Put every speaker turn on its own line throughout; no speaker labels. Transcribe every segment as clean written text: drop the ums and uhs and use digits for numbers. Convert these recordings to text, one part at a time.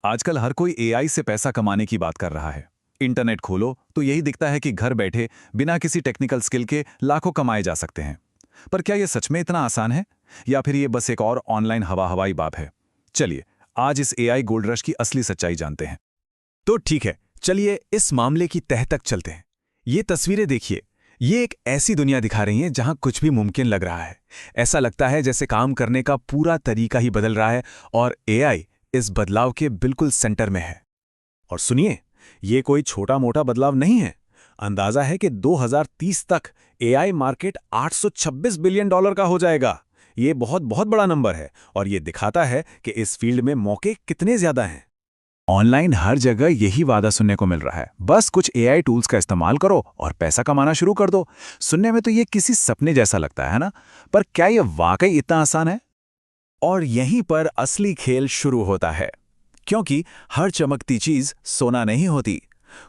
आजकल हर कोई एआई से पैसा कमाने की बात कर रहा है। इंटरनेट खोलो तो यही दिखता है कि घर बैठे बिना किसी टेक्निकल स्किल के लाखों कमाए जा सकते हैं। पर क्या यह सच में इतना आसान है, या फिर यह बस एक और ऑनलाइन हवाई बात है? चलिए, आज इस एआई गोल्ड रश की असली सच्चाई जानते हैं।
तो ठीक है, चलिए इस मामले की तह तक चलते हैं। ये तस्वीरें देखिए। ये एक ऐसी दुनिया दिखा रही हैं जहां कुछ भी मुमकिन लग रहा है। ऐसा लगता है जैसे काम करने का पूरा तरीका ही बदल रहा है और एआई इस बदलाव के बिल्कुल सेंटर में है। और सुनिए, ये कोई छोटा-मोटा बदलाव नहीं है। अंदाजा है कि 2030 तक एआई मार्केट $826 बिलियन का हो जाएगा। ये बहुत बहुत बड़ा नंबर है और ये दिखाता है कि इस फील्ड में मौके कितने ज्यादा हैं।
ऑनलाइन हर जगह यही वादा सुनने को मिल रहा है, बस कुछ एआई टूल्स का इस्तेमाल करो और पैसा कमाना शुरू कर दो। सुनने में तो ये किसी सपने जैसा लगता है ना? पर क्या ये वाकई इतना आसान है?
और यहीं पर असली खेल शुरू होता है, क्योंकि हर चमकती चीज सोना नहीं होती।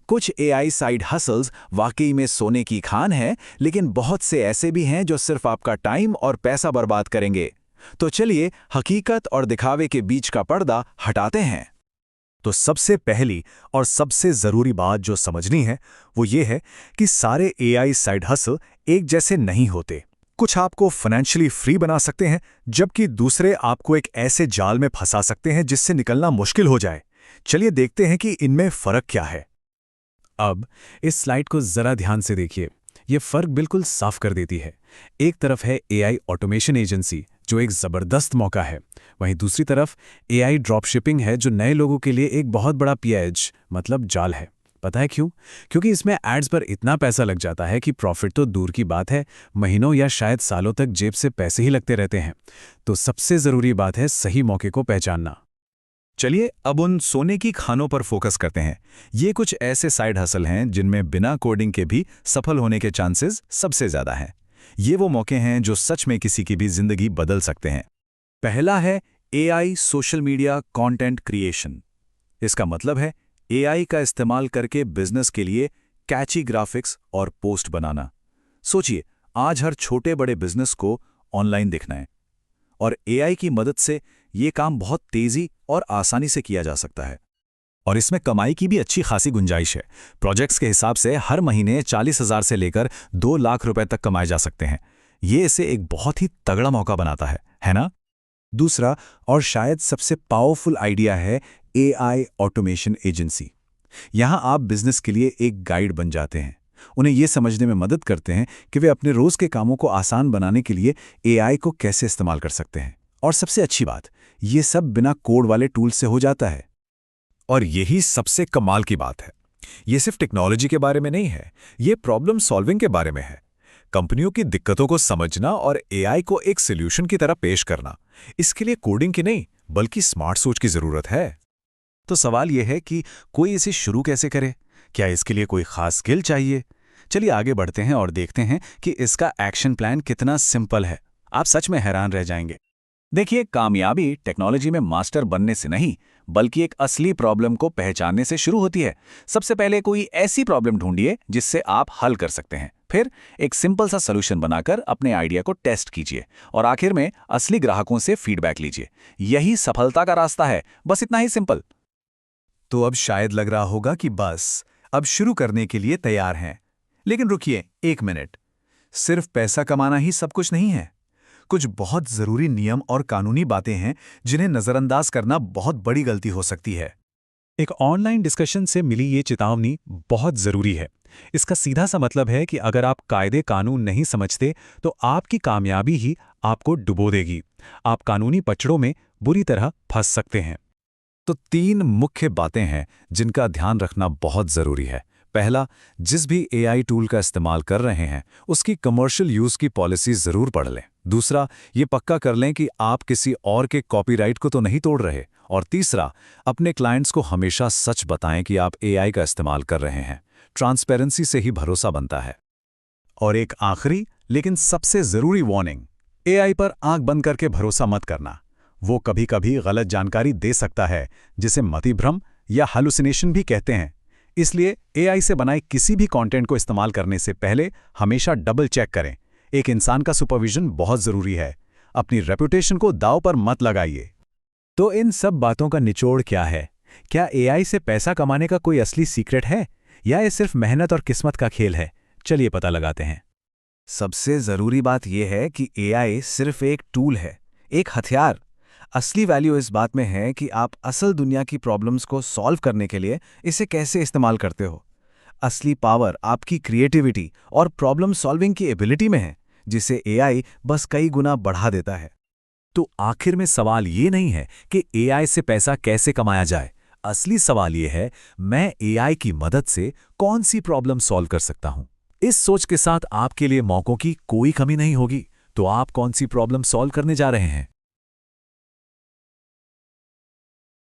कुछ एआई साइड हसल्स वाकई में सोने की खान है, लेकिन बहुत से ऐसे भी हैं जो सिर्फ आपका टाइम और पैसा बर्बाद करेंगे। तो चलिए हकीकत और दिखावे के बीच का पर्दा हटाते हैं। तो सबसे पहली और सबसे जरूरी बात जो समझनी है वो ये है कि सारे एआई साइड हसल एक जैसे नहीं होते। कुछ आपको फाइनेंशियली फ्री बना सकते हैं, जबकि दूसरे आपको एक ऐसे जाल में फंसा सकते हैं जिससे निकलना मुश्किल हो जाए। चलिए देखते हैं कि इनमें फर्क क्या है। अब इस स्लाइड को जरा ध्यान से देखिए। ये फर्क बिल्कुल साफ कर देती है। एक तरफ है एआई ऑटोमेशन एजेंसी, जो एक जबरदस्त मौका है। वहीं दूसरी तरफ एआई ड्रॉपशिपिंग है, जो नए लोगों के लिए एक बहुत बड़ा पेज मतलब जाल है। पता है क्यों? क्योंकि इसमें एड्स पर इतना पैसा लग जाता है कि प्रॉफिट तो दूर की बात है, महीनों या शायद सालों तक जेब से पैसे ही लगते रहते हैं। तो सबसे जरूरी बात है सही मौके को पहचानना।
चलिए अब उन सोने की खानों पर फोकस करते हैं। ये कुछ ऐसे साइड हसल हैं जिनमें बिना कोडिंग के भी सफल होने के चांसेस सबसे ज्यादा हैं। ये वो मौके हैं जो सच में किसी की भी जिंदगी बदल सकते हैं।
पहला है AI social media content creation. इसका मतलब है एआई का इस्तेमाल करके बिजनेस के लिए कैची ग्राफिक्स और पोस्ट बनाना। सोचिए, आज हर छोटे बड़े बिजनेस को ऑनलाइन दिखना है और एआई की मदद से ये काम बहुत तेजी और आसानी से किया जा सकता है।
और इसमें कमाई की भी अच्छी खासी गुंजाइश है। प्रोजेक्ट्स के हिसाब से हर महीने 40,000 से लेकर 2 लाख रुपए तक कमाए जा सकते हैं। ये इसे एक बहुत ही तगड़ा मौका बनाता है ना?
दूसरा और शायद सबसे पावरफुल आइडिया है एआई ऑटोमेशन एजेंसी। यहां आप बिजनेस के लिए एक गाइड बन जाते हैं। उन्हें यह समझने में मदद करते हैं कि वे अपने रोज के कामों को आसान बनाने के लिए एआई को कैसे इस्तेमाल कर सकते हैं। और सबसे अच्छी बात, ये सब बिना कोड वाले टूल से हो जाता है।
और यही सबसे कमाल की बात है। ये सिर्फ टेक्नोलॉजी के बारे में नहीं है, ये प्रॉब्लम सॉल्विंग के बारे में है। कंपनियों की दिक्कतों को समझना और एआई को एक सॉल्यूशन की तरह पेश करना। इसके लिए कोडिंग की नहीं, बल्कि स्मार्ट सोच की जरूरत है।
तो सवाल यह है कि कोई इसे शुरू कैसे करे? क्या इसके लिए कोई खास स्किल चाहिए? चलिए आगे बढ़ते हैं और देखते हैं कि इसका एक्शन प्लान कितना सिंपल है। आप सच में हैरान रह जाएंगे।
देखिए, कामयाबी टेक्नोलॉजी में मास्टर बनने से नहीं, बल्कि एक असली प्रॉब्लम को पहचानने से शुरू होती है। सबसे पहले कोई ऐसी प्रॉब्लम ढूंढिए जिससे आप हल कर सकते हैं। फिर एक सिंपल सा सॉल्यूशन बनाकर अपने आइडिया को टेस्ट कीजिए और आखिर में असली ग्राहकों से फीडबैक लीजिए। यही सफलता का रास्ता है, बस इतना ही सिंपल।
तो अब शायद लग रहा होगा कि बस अब शुरू करने के लिए तैयार हैं। लेकिन रुकिए एक मिनट। सिर्फ पैसा कमाना ही सब कुछ नहीं है। कुछ बहुत जरूरी नियम और कानूनी बातें हैं जिन्हें नजरअंदाज करना बहुत बड़ी गलती हो सकती है।
एक ऑनलाइन डिस्कशन से मिली ये चेतावनी बहुत जरूरी है। इसका सीधा सा मतलब है कि अगर आप कायदे कानून नहीं समझते तो आपकी कामयाबी ही आपको डुबो देगी। आप कानूनी पचड़ों में बुरी तरह फंस सकते हैं।
तो 3 मुख्य बातें हैं जिनका ध्यान रखना बहुत जरूरी है। पहला, जिस भी एआई टूल का इस्तेमाल कर रहे हैं उसकी कमर्शियल यूज की पॉलिसी जरूर पढ़ लें। दूसरा, ये पक्का कर लें कि आप किसी और के कॉपीराइट को तो नहीं तोड़ रहे। और तीसरा, अपने क्लाइंट्स को हमेशा सच बताएं कि आप एआई का इस्तेमाल कर रहे हैं। ट्रांसपेरेंसी से ही भरोसा बनता है।
और एक आखिरी लेकिन सबसे जरूरी वार्निंग, एआई पर आंख बंद करके भरोसा मत करना। वो कभी-कभी गलत जानकारी दे सकता है, जिसे मतिभ्रम या हैलुसिनेशन भी कहते हैं। इसलिए एआई से बनाए किसी भी कंटेंट को इस्तेमाल करने से पहले हमेशा डबल चेक करें। एक इंसान का सुपरविजन बहुत जरूरी है। अपनी रेपुटेशन को दांव पर मत लगाइए।
तो इन सब बातों का निचोड़ क्या है?
क्या एआई से पैसा कमाने का कोई असली सीक्रेट है या ये सिर्फ मेहनत और किस्मत का खेल है? चलिए पता लगाते हैं।
सबसे ज़रूरी बात यह है कि एआई सिर्फ एक टूल है, एक हथियार। असली वैल्यू इस बात में है कि आप असल दुनिया की प्रॉब्लम्स को सॉल्व करने के लिए इसे कैसे इस्तेमाल करते हो। असली पावर आपकी क्रिएटिविटी और प्रॉब्लम सॉल्विंग की एबिलिटी में है, जिसे एआई बस कई गुना बढ़ा देता है।
तो आखिर में सवाल ये नहीं है कि एआई से पैसा कैसे कमाया जाए। असली सवाल ये है, मैं एआई की मदद से कौन सी प्रॉब्लम सॉल्व कर सकता हूं। इस सोच के साथ आपके लिए मौकों की कोई कमी नहीं होगी। तो आप कौन सी प्रॉब्लम सॉल्व करने जा रहे हैं?